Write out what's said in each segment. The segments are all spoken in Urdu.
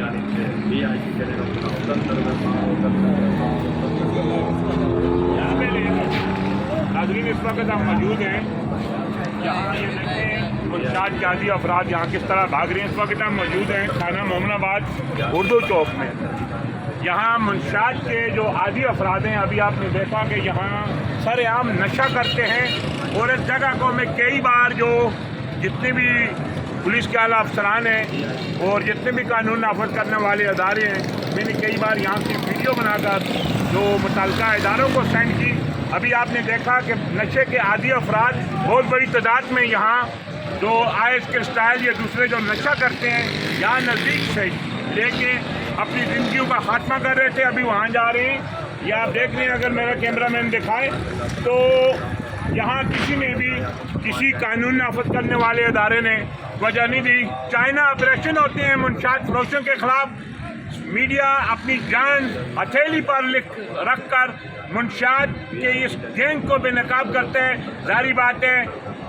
جانب سے VIP کے ناظرین اس وقت ہم موجود ہیں یہاں یہ دیکھیں منشیات کے عادی افراد یہاں کس طرح بھاگ رہے ہیں. اس وقت ہم موجود ہیں تھانہ مومن آباد اردو چوک میں. یہاں منشیات کے جو عادی افراد ہیں ابھی آپ نے دیکھا کہ یہاں سر عام نشہ کرتے ہیں اور اس جگہ کو میں کئی بار جو جتنے بھی پولیس کے اعلیٰ افسران ہیں اور جتنے بھی قانون نافذ کرنے والے ادارے ہیں میں نے کئی بار یہاں کی ویڈیو بنا کر جو متعلقہ اداروں کو سینڈ کی. ابھی آپ نے دیکھا کہ نشے کے عادی افراد بہت بڑی تعداد میں یہاں جو آئس کرسٹائل یا دوسرے جو نشہ کرتے ہیں یہاں نزدیک سے لے کے اپنی زندگیوں کا خاتمہ کر رہے تھے. ابھی وہاں جا رہے ہیں. یہ آپ دیکھ رہے ہیں اگر میرا کیمرہ مین دکھائے تو یہاں کسی نے بھی کسی قانون نافذ کرنے والے ادارے نے وجہ نہیں دی. چائنا آپریشن ہوتے ہیں منشیات فروشوں کے خلاف. میڈیا اپنی جان ہتھیلی پر رکھ کر منشیات کے اس گینگ کو بے نقاب کرتے ہیں. ظاہری بات ہے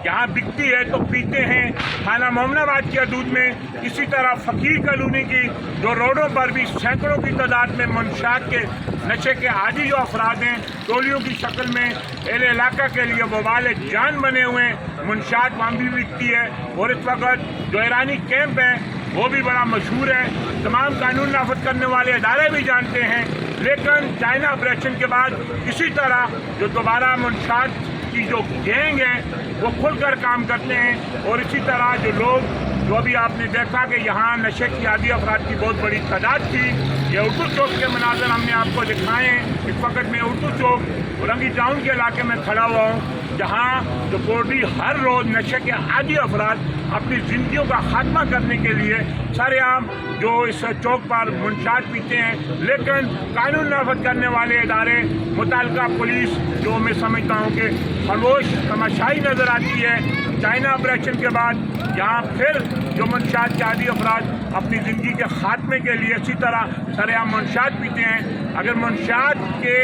یہاں بکتی ہے تو پیتے ہیں. تھانہ مومن آباد کی حدود میں اسی طرح فقیر کالونی کی جو روڈوں پر بھی سینکڑوں کی تعداد میں منشیات کے نشے کے عادی جو افراد ہیں ٹولیوں کی شکل میں اہل علاقہ کے لیے وبال جان بنے ہوئے ہیں. منشیات وہاں بھی بکتی ہے اور اس وقت جو ایرانی کیمپ ہے وہ بھی بڑا مشہور ہے. تمام قانون نافذ کرنے والے ادارے بھی جانتے ہیں. لیکن چائنا آپریشن کے بعد اسی طرح جو دوبارہ منشیات کی جو گینگ ہے وہ کھل کر کام کرتے ہیں. اور اسی طرح جو لوگ جو ابھی آپ نے دیکھا کہ یہاں نشے کی عادی افراد کی بہت بڑی تعداد تھی. یہ اردو چوک کے مناظر ہم نے آپ کو دکھائے ہیں. اس وقت میں اردو چوک رنگی ٹاؤن کے علاقے میں کھڑا ہوا ہوں جہاں جو بورڈی ہر روز نشے کے عادی افراد اپنی زندگیوں کا خاتمہ کرنے کے لیے سارے عام جو اس چوک پر منشیات پیتے ہیں. لیکن قانون نافذ کرنے والے ادارے متعلقہ پولیس جو میں سمجھتا ہوں کہ خاموش تماشائی نظر آتی ہے. چائنا آپریشن کے بعد یہاں پھر جو منشیات کے عادی افراد اپنی زندگی کے خاتمے کے لیے اسی طرح سارے عام منشیات پیتے ہیں. اگر منشیات کے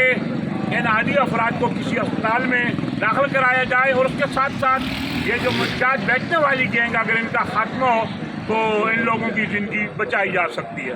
ان عادی افراد کو کسی اسپتال میں داخل کرایا جائے اور اس کے ساتھ ساتھ یہ جو منشیات بیچنے والی گینگ اگر ان کا خاتمہ ہو تو ان لوگوں کی زندگی بچائی جا سکتی ہے.